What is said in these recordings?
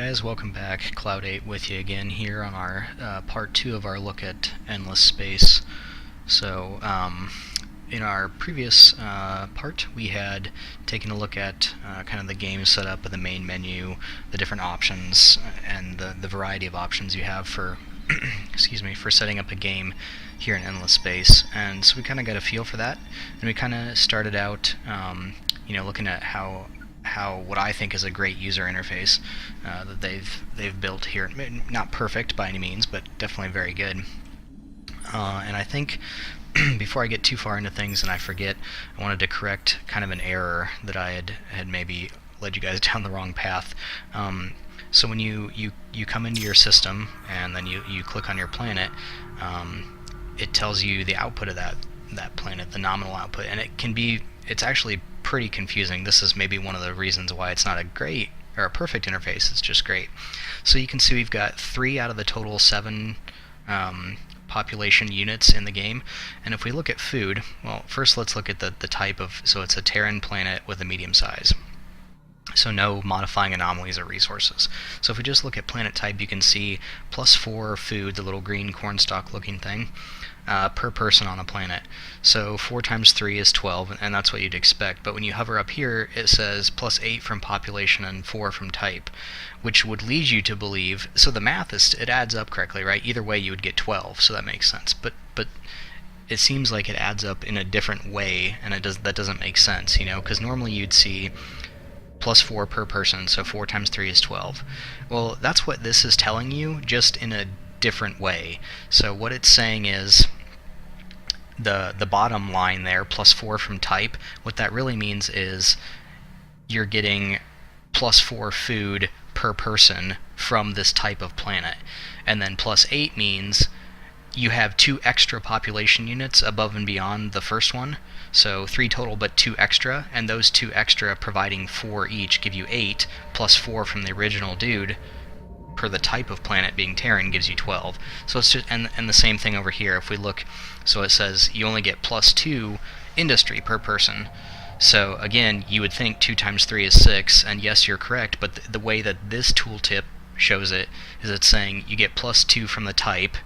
guys, welcome back. Cloud 8 with you again here on our part 2 of our look at endless space. So in our previous part we had taken a look at kind of the game setup of the main menu, the different options, and the variety of options you have for excuse me, for setting up a game here in endless space. And so we kind of got a feel for that, and we kind of started out looking at how what I think is a great user interface that they've built here. Not perfect by any means, but definitely very good. And I think before I get too far into things and I forget, I wanted to correct kind of an error that I had maybe led you guys down the wrong path. So when you come into your system and then you click on your planet, it tells you the output of that planet, the nominal output, and it's actually pretty confusing. This is maybe one of the reasons why it's not a great or a perfect interface. It's just great. So you can see we've got 3 out of the total 7 population units in the game. And if we look at food, well, first let's look at the type of, so it's a Terran planet with a medium size. So no modifying anomalies or resources. So if we just look at planet type, you can see +4 food, the little green cornstalk looking thing, per person on the planet. So 4 times 3 is 12, and that's what you'd expect. But when you hover up here, it says +8 from population and 4 from type, which would lead you to believe, so the math it adds up correctly, right? Either way you would get 12, so that makes sense. But it seems like it adds up in a different way, and that doesn't make sense, because normally you'd see +4 per person, so 4 times 3 is 12. Well, that's what this is telling you, just in a different way. So what it's saying is the bottom line there, +4 from type, what that really means is you're getting +4 food per person from this type of planet. And then +8 means you have 2 extra population units above and beyond the first one. So 3 total, but 2 extra, and those 2 extra providing 4 each give you 8, +4 from the original dude per the type of planet being Terran gives you 12. So it's just, and the same thing over here. If we look, so it says you only get +2 industry per person. So again, you would think 2 times 3 is 6, and yes, you're correct, but the way that this tooltip shows it is it's saying you get +2 from the type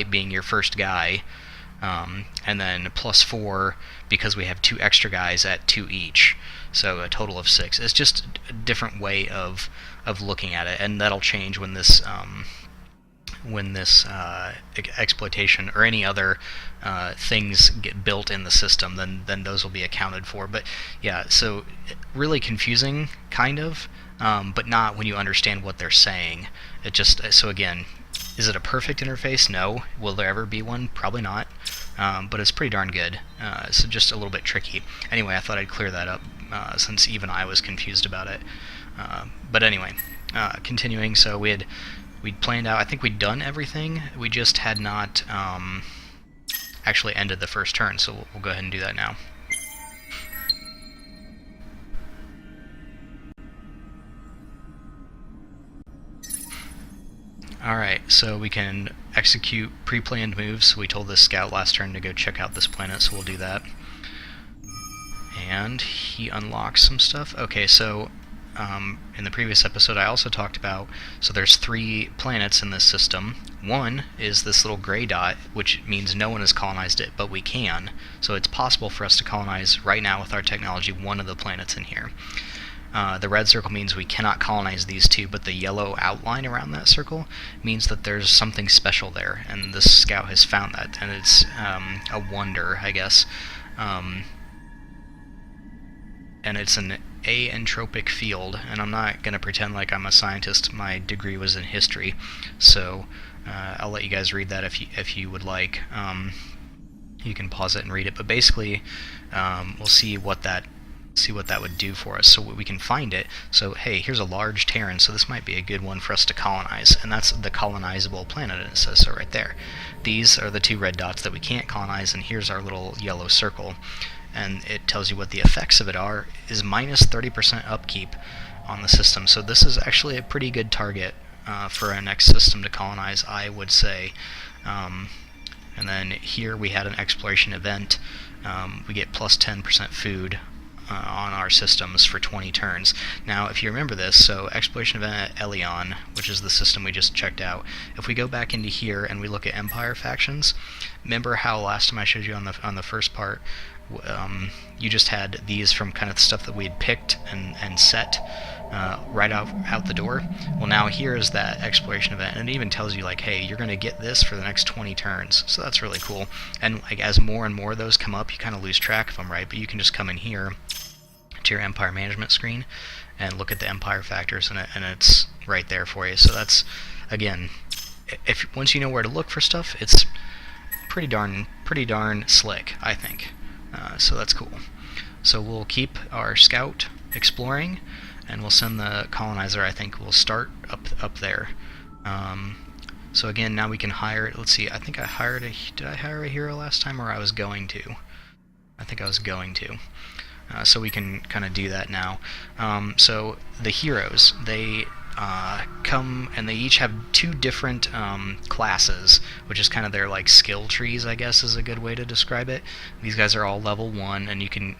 being your first guy, and then +4 because we have 2 extra guys at 2 each, so a total of 6. It's just a different way of looking at it, and that'll change when this exploitation or any other things get built in the system. Then those will be accounted for. But yeah, so really confusing, kind of, but not when you understand what they're saying. So again, is it a perfect interface? No. Will there ever be one? Probably not. But it's pretty darn good. So just a little bit tricky. Anyway, I thought I'd clear that up since even I was confused about it. But anyway, continuing. So we'd planned out. I think we'd done everything. We just had not actually ended the first turn. So we'll go ahead and do that now. Alright, so we can execute pre-planned moves. We told this scout last turn to go check out this planet, so we'll do that. And he unlocks some stuff. Okay, so in the previous episode I also talked about, so there's 3 planets in this system. One is this little gray dot, which means no one has colonized it, but we can. So it's possible for us to colonize right now with our technology one of the planets in here. The red circle means we cannot colonize these 2, but the yellow outline around that circle means that there's something special there, and this scout has found that, and it's a wonder, I guess. And it's an aentropic field, and I'm not going to pretend like I'm a scientist. My degree was in history, so I'll let you guys read that if you would like. You can pause it and read it, but basically we'll see what that would do for us. So we can find it. So hey, here's a large Terran, so this might be a good one for us to colonize, and that's the colonizable planet, and it says so right there. These are the 2 red dots that we can't colonize, and here's our little yellow circle, and it tells you what the effects of it are, is -30% upkeep on the system. So this is actually a pretty good target for our next system to colonize, I would say. And then here we had an exploration event. We get +10% food on our systems for 20 turns. Now, if you remember this, so exploration event at Elion, which is the system we just checked out, if we go back into here and we look at Empire factions, remember how last time I showed you on the first part, you just had these from kind of the stuff that we had picked and set right out the door. Well, now here is that exploration event, and it even tells you like, hey, you're going to get this for the next 20 turns. So that's really cool. And like as more and more of those come up, you kind of lose track of them, right? But you can just come in here to your Empire management screen and look at the Empire factors, and it's right there for you. So that's, again, if once you know where to look for stuff, it's pretty darn slick, I think. So that's cool. So we'll keep our scout exploring, and we'll send the colonizer. I think we'll start up there. So again, now we can hire. Let's see. I think I hired a. Did I hire a hero last time, or I was going to? I think I was going to. So we can kind of do that now. So the heroes, they come, and they each have two different classes, which is kind of their like skill trees, I guess is a good way to describe it. These guys are all level 1, and you can.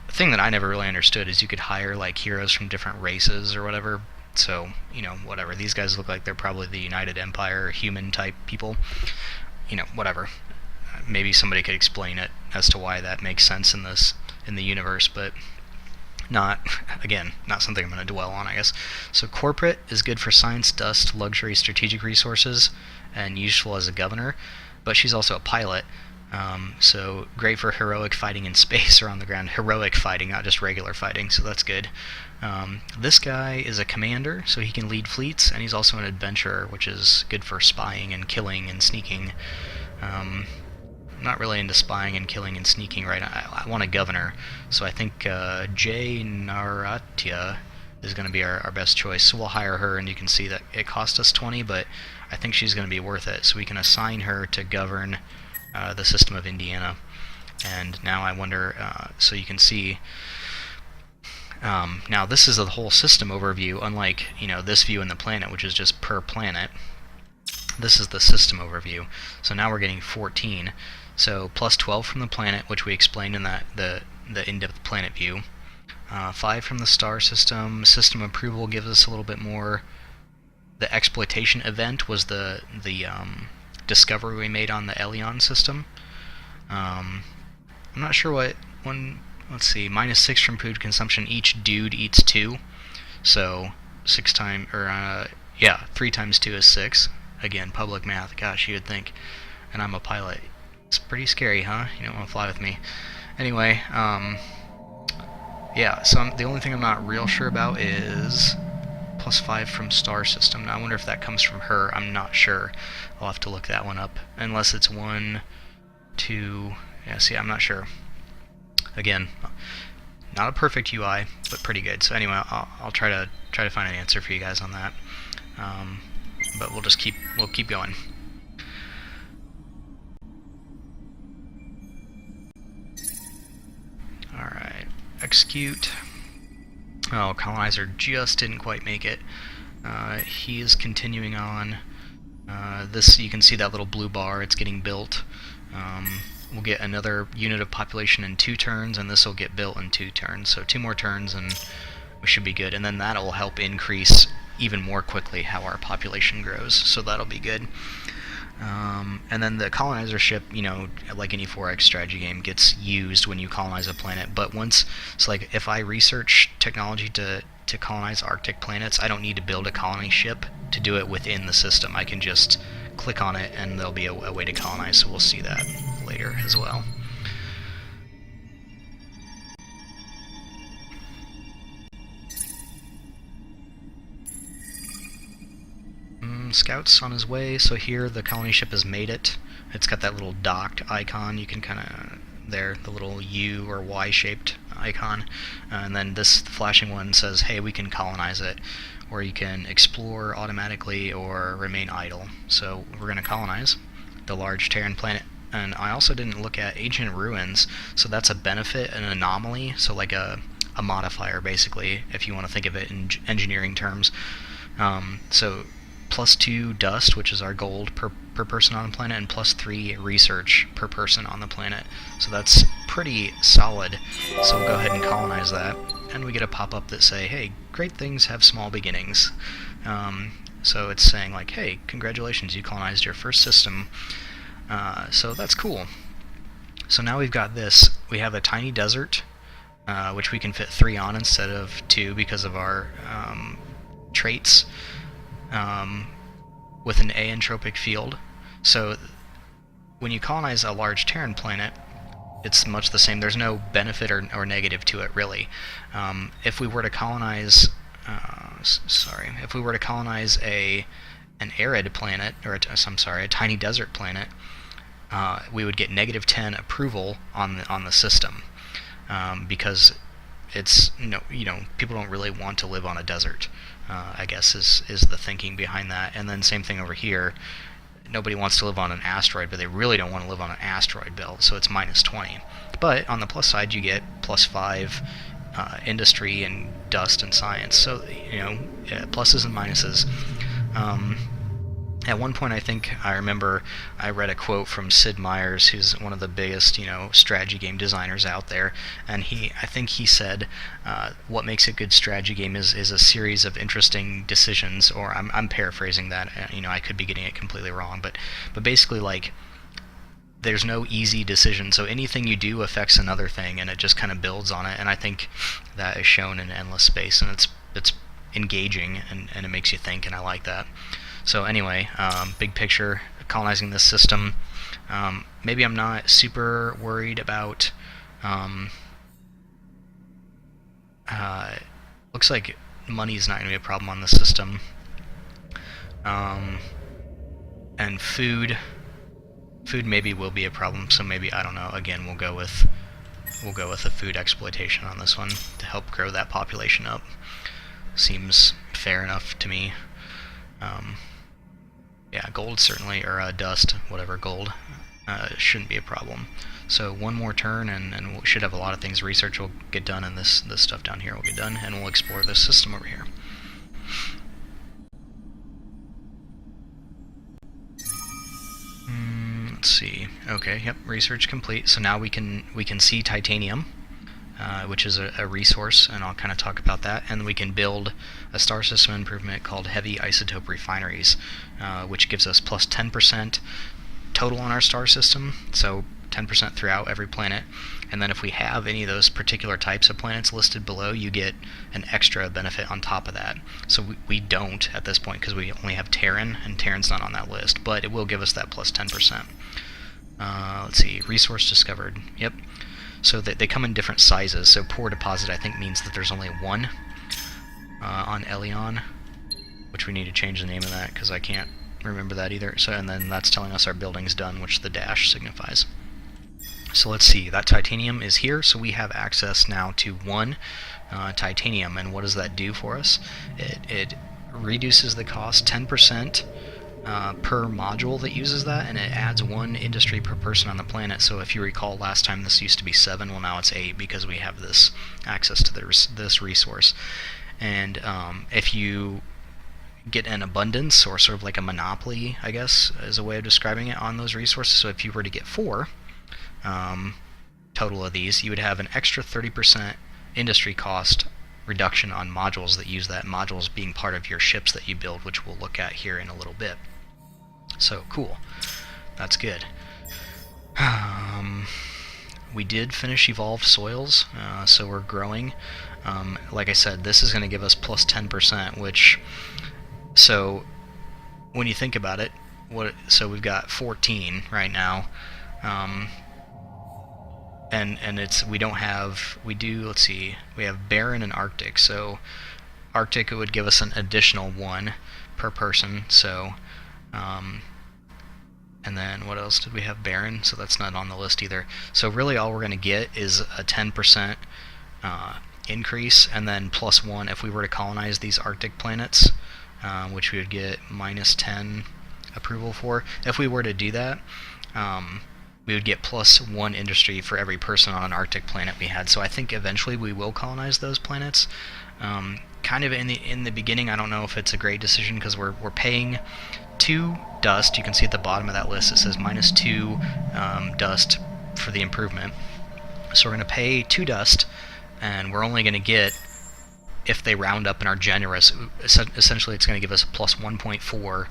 The thing that I never really understood is you could hire like heroes from different races or whatever. So, you know, whatever. These guys look like they're probably the United Empire human type people. You know, whatever. Maybe somebody could explain it as to why that makes sense in the universe, but not something I'm going to dwell on, I guess. So corporate is good for science, dust, luxury, strategic resources, and useful as a governor, but she's also a pilot. So great for heroic fighting in space or on the ground. Heroic fighting, not just regular fighting, so that's good. This guy is a commander, so he can lead fleets, and he's also an adventurer, which is good for spying and killing and sneaking. I'm not really into spying and killing and sneaking, right? I want a governor, so I think Jay Naratia is going to be our best choice. So we'll hire her, and you can see that it cost us 20, but I think she's going to be worth it. So we can assign her to govern the system of Indiana. And now I wonder, so you can see, now this is the whole system overview, unlike, you know, this view in the planet, which is just per planet. This is the system overview. So now we're getting 14. So plus 12 from the planet, which we explained in the in-depth planet view. 5 from the star system. System approval gives us a little bit more. The exploitation event was the discovery we made on the Elion system. I'm not sure what one. Let's see. -6 from food consumption. Each dude eats 2. So 6 times, or 3 times 2 is 6. Again, public math. Gosh, you would think. And I'm a pilot. It's pretty scary, huh? You don't want to fly with me. Anyway, yeah, so the only thing I'm not real sure about is +5 from star system. Now I wonder if that comes from her. I'm not sure. I'll have to look that one up. Unless it's 1, 2... Yeah, see, I'm not sure. Again, not a perfect UI, but pretty good. So anyway, I'll try to find an answer for you guys on that. But we'll keep going. Alright, execute. Oh, colonizer just didn't quite make it. He is continuing on. This, you can see that little blue bar, it's getting built. We'll get another unit of population in 2 turns, and this will get built in 2 turns. So 2 more turns, and we should be good. And then that'll help increase even more quickly how our population grows. So that'll be good. And then the colonizer ship, you know, like any 4X strategy game, gets used when you colonize a planet. But once, so like if I research technology to colonize Arctic planets, I don't need to build a colony ship to do it within the system. I can just click on it and there'll be a way to colonize, so we'll see that later as well. Scout's on his way, so here the colony ship has made it. It's got that little docked icon. You can kind of, there, the little U or Y-shaped icon. And then this flashing one says, hey, we can colonize it. Or you can explore automatically or remain idle. So we're going to colonize the large Terran planet. And I also didn't look at ancient ruins, so that's a benefit, an anomaly, so like a modifier basically, if you want to think of it in engineering terms. So +2 dust, which is our gold per person on the planet, and +3 research per person on the planet. So that's pretty solid. So we'll go ahead and colonize that, and we get a pop-up that say, hey, great things have small beginnings. So it's saying like, hey, congratulations, you colonized your first system. So that's cool. So now we've got this. We have a tiny desert, which we can fit 3 on instead of 2 because of our traits, with an aentropic field. So when you colonize a large Terran planet, it's much the same. There's no benefit or negative to it, really. If we were to colonize, if we were to colonize an arid planet, or a tiny desert planet, we would get -10 approval on the system, because it's people don't really want to live on a desert. I guess is the thinking behind that. And then same thing over here. Nobody wants to live on an asteroid, but they really don't want to live on an asteroid belt, so it's -20. But on the plus side, you get +5 industry and dust and science. So pluses and minuses. At one point, I remember I read a quote from Sid Meier's, who's one of the biggest, strategy game designers out there, and I think he said, what makes a good strategy game is a series of interesting decisions, or I'm paraphrasing that, I could be getting it completely wrong, but basically, like, there's no easy decision, so anything you do affects another thing, and it just kind of builds on it, and I think that is shown in Endless Space, and it's engaging, and it makes you think, and I like that. So anyway, big picture, colonizing this system. Maybe I'm not super worried about... looks like money's not going to be a problem on this system. And food maybe will be a problem, so maybe, I don't know, again, we'll go with a food exploitation on this one to help grow that population up. Seems fair enough to me. Yeah, gold certainly, or dust, whatever, gold, shouldn't be a problem. So one more turn, and we should have a lot of things. Research will get done, and this stuff down here will get done, and we'll explore this system over here. Let's see. Okay, yep, research complete. So now we can see titanium, which is a resource, and I'll kind of talk about that. And we can build a star system improvement called heavy isotope refineries, which gives us +10% total on our star system, so 10% throughout every planet. And then if we have any of those particular types of planets listed below, you get an extra benefit on top of that. So we don't at this point, because we only have Terran, and Terran's not on that list, but it will give us that +10%. Let's see, resource discovered. Yep. So they come in different sizes. So poor deposit, I think, means that there's only one on Elion, which we need to change the name of that because I can't remember that either. So, and then that's telling us our building's done, which the dash signifies. So let's see, that titanium is here, so we have access now to 1 titanium. And what does that do for us? It reduces the cost 10% per module that uses that, and it adds 1 industry per person on the planet. So if you recall, last time this used to be 7, well now it's 8 because we have this access to this resource. And if you get an abundance, or sort of like a monopoly, I guess is a way of describing it, on those resources, so if you were to get 4 total of these, you would have an extra 30% industry cost reduction on modules that use that, modules being part of your ships that you build, which we'll look at here in a little bit. So cool, that's good. We did finish evolved soils, so we're growing. Like I said, this is going to give us +10%, which, so when you think about it, so we've got 14 right now, and let's see, we have barren and Arctic. So Arctic, it would give us an additional 1 per person. So and then what else did we have? Barren, so that's not on the list either. So really all we're going to get is a 10% increase, and then +1 if we were to colonize these Arctic planets, which we would get -10 approval for. If we were to do that, we would get +1 industry for every person on an Arctic planet we had. So I think eventually we will colonize those planets, kind of in the beginning, I don't know if it's a great decision because we're paying 2 dust. You can see at the bottom of that list it says -2 dust for the improvement. So we're going to pay 2 dust, and we're only going to get, if they round up and are generous, essentially it's going to give us a plus 1.4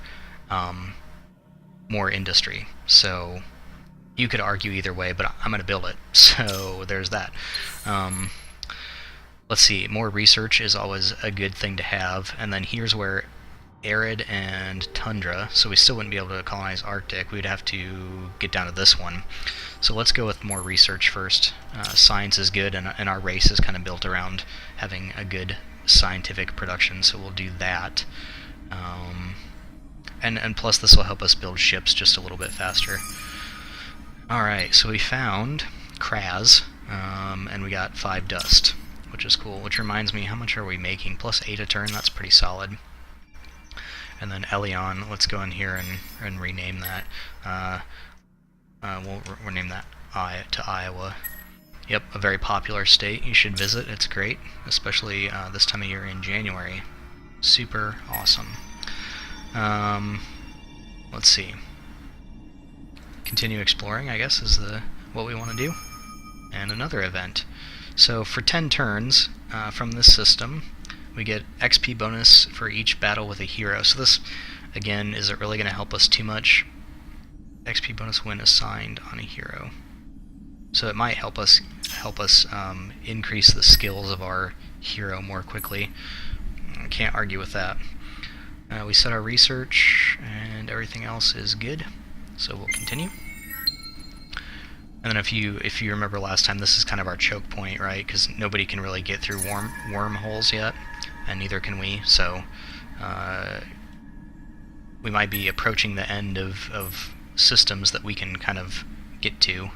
more industry. So you could argue either way, but I'm going to build it. So there's that. Let's see, more research is always a good thing to have, and then here's where arid and tundra, so we still wouldn't be able to colonize Arctic. We'd have to get down to this one. So let's go with more research first. Science is good, and our race is kind of built around having a good scientific production, so we'll do that. And plus this will help us build ships just a little bit faster. Alright, so we found Kraz, and we got 5 dust, which is cool. Which reminds me, how much are we making? +8 a turn, that's pretty solid. And then Elion, let's go in here and rename that. We'll rename that to Iowa. Yep, a very popular state. You should visit. It's great, especially this time of year in January. Super awesome. Let's see. Continue exploring, I guess, is what we want to do. And another event. So for 10 turns from this system, we get XP bonus for each battle with a hero. So this, again, isn't really going to help us too much. XP bonus when assigned on a hero. So it might help us increase the skills of our hero more quickly. I can't argue with that. We set our research, and everything else is good. So we'll continue. And then if you remember last time, this is kind of our choke point, right? Because nobody can really get through wormholes yet, and neither can we. So we might be approaching the end of systems that we can kind of get to,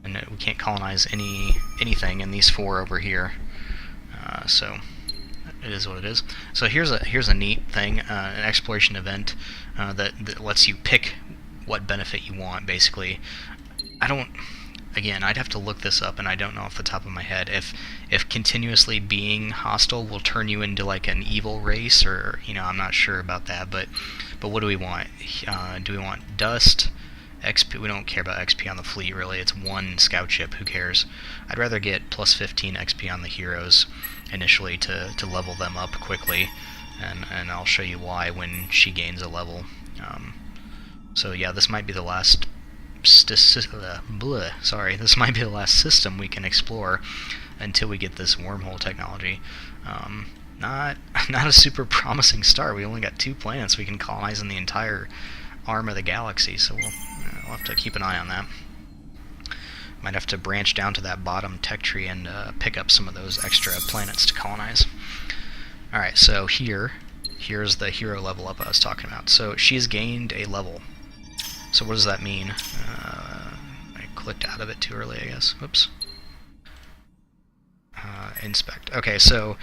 and we can't colonize anything in these 4 over here. So it is what it is. So here's a neat thing, an exploration event that lets you pick what benefit you want, basically. I'd have to look this up, and I don't know off the top of my head if continuously being hostile will turn you into like an evil race, or I'm not sure about that. But what do we want? Do we want dust, XP? We don't care about XP on the fleet really. It's 1 scout ship. Who cares? I'd rather get +15 XP on the heroes initially to level them up quickly, and I'll show you why when she gains a level. So yeah, this might be the last. This might be the last system we can explore until we get this wormhole technology. Not a super promising start. We only got 2 planets we can colonize in the entire arm of the galaxy, so we'll have to keep an eye on that. Might have to branch down to that bottom tech tree and pick up some of those extra planets to colonize. Alright, so here's the hero level up I was talking about. So she's gained a level. So what does that mean? I clicked out of it too early, I guess. Whoops. Inspect. Okay, so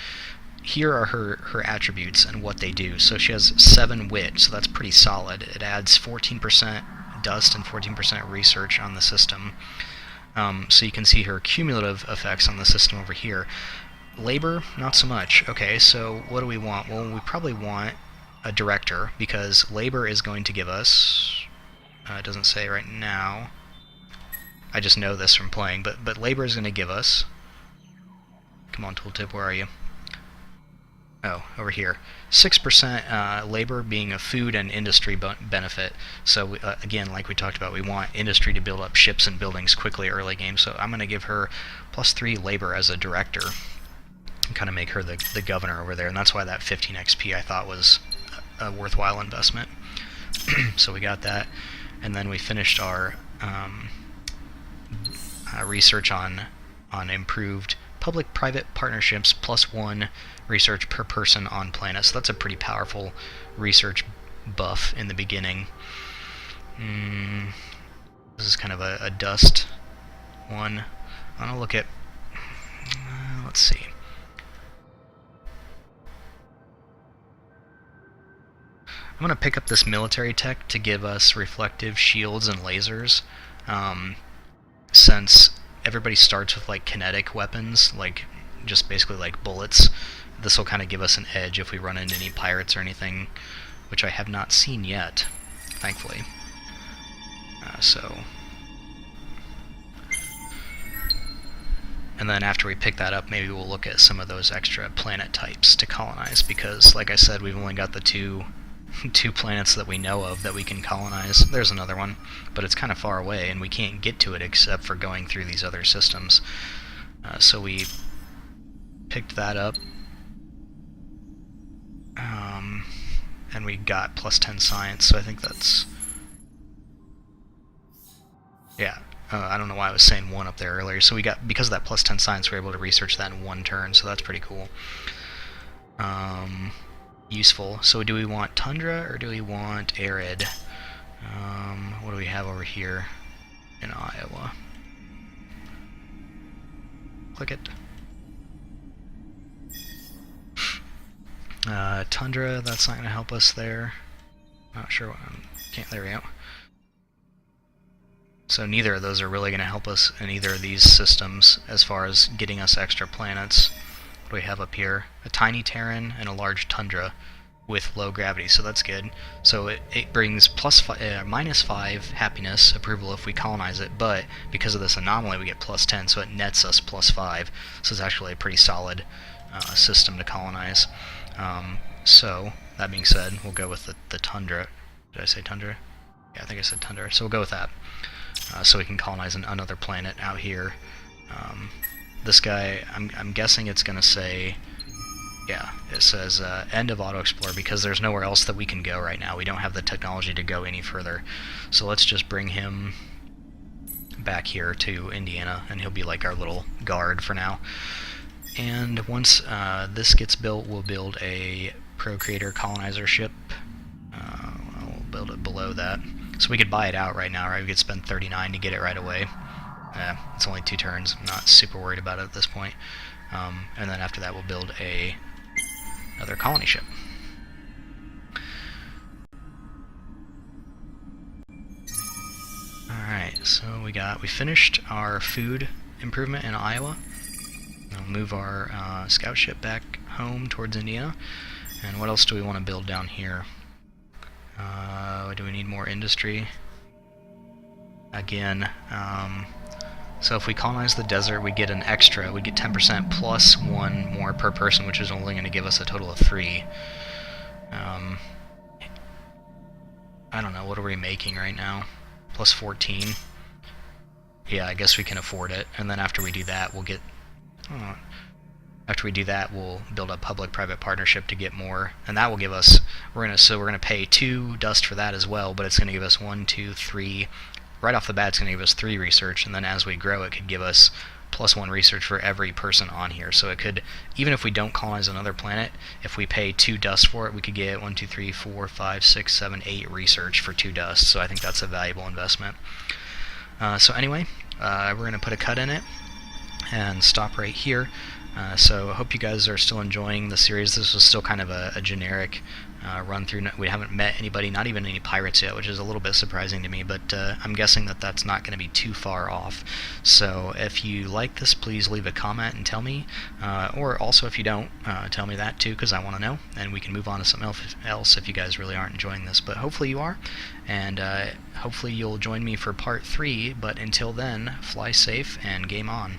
here are her attributes and what they do. So she has 7 wit, so that's pretty solid. It adds 14% dust and 14% research on the system. So you can see her cumulative effects on the system over here. Labor, not so much. Okay, so what do we want? Well, we probably want a director, because labor is going to give us... it doesn't say right now. I just know this from playing, but labor is going to give us... Come on, tooltip, where are you? Oh, over here. 6% labor being a food and industry benefit. So again, like we talked about, we want industry to build up ships and buildings quickly early game. So I'm going to give her +3 labor as a director, and kind of make her the governor over there. And that's why that 15 XP I thought was a worthwhile investment. So we got that. And then we finished our research on improved public-private partnerships, +1 research per person on planet. So that's a pretty powerful research buff in the beginning. This is kind of a dust one. I'm going to look at... let's see. I'm going to pick up this military tech to give us reflective shields and lasers, since everybody starts with like kinetic weapons, like just basically like bullets. this will kind of give us an edge if we run into any pirates or anything, which I have not seen yet, thankfully. And then after we pick that up, maybe we'll look at some of those extra planet types to colonize, because like I said, we've only got the two planets that we know of that we can colonize. There's another one, but it's kind of far away, and we can't get to it except for going through these other systems. So we picked that up, and we got +10 science, so I think that's... yeah. I don't know why I was saying 1 up there earlier. So we got, because of that +10 science, we're able to research that in 1 turn, so that's pretty cool. Useful. So do we want tundra or do we want arid? What do we have over here in Iowa? Click it. Tundra, that's not going to help us there. Not sure what... can't... there we go. So neither of those are really going to help us in either of these systems as far as getting us extra planets. What do we have up here? A tiny Terran and a large tundra with low gravity, so that's good. So it brings -5 happiness approval if we colonize it, but because of this anomaly we get +10, so it nets us +5. So it's actually a pretty solid system to colonize. So that being said, we'll go with the tundra. Did I say tundra? Yeah, I think I said tundra. So we'll go with that. So we can colonize another planet out here. This guy, I'm guessing it's going to say, yeah, it says end of auto explore, because there's nowhere else that we can go right now. We don't have the technology to go any further. So let's just bring him back here to Indiana, and he'll be like our little guard for now. And once this gets built, we'll build a Procreator colonizer ship. We'll build it below that. So we could buy it out right now, right? We could spend 39 to get it right away. It's only 2 turns. I'm not super worried about it at this point. And then after that, we'll build another colony ship. Alright, so we finished our food improvement in Iowa. We'll move our scout ship back home towards Indiana. And what else do we want to build down here? Do we need more industry? Again, so if we colonize the desert, we get an extra. We get 10% plus 1 more per person, which is only going to give us a total of 3. I don't know, what are we making right now? Plus 14. Yeah, I guess we can afford it. And then after we do that, we'll get... after we do that, we'll build a public-private partnership to get more, and that will give us, we're gonna pay 2 dust for that as well, but it's gonna give us 1, 2, 3, right off the bat it's gonna give us 3 research, and then as we grow it could give us +1 research for every person on here. So it could, even if we don't colonize another planet, if we pay 2 dust for it, we could get 1, 2, 3, 4, 5, 6, 7, 8 research for 2 dust, so I think that's a valuable investment. So anyway, we're gonna put a cut in it and stop right here. So I hope you guys are still enjoying the series. This was still kind of a generic run through. We haven't met anybody, not even any pirates yet, which is a little bit surprising to me, but I'm guessing that that's not going to be too far off. So if you like this, please leave a comment and tell me, or also if you don't, tell me that too, because I want to know, and we can move on to something else if you guys really aren't enjoying this. But hopefully you are, and hopefully you'll join me for part 3, but until then, fly safe and game on.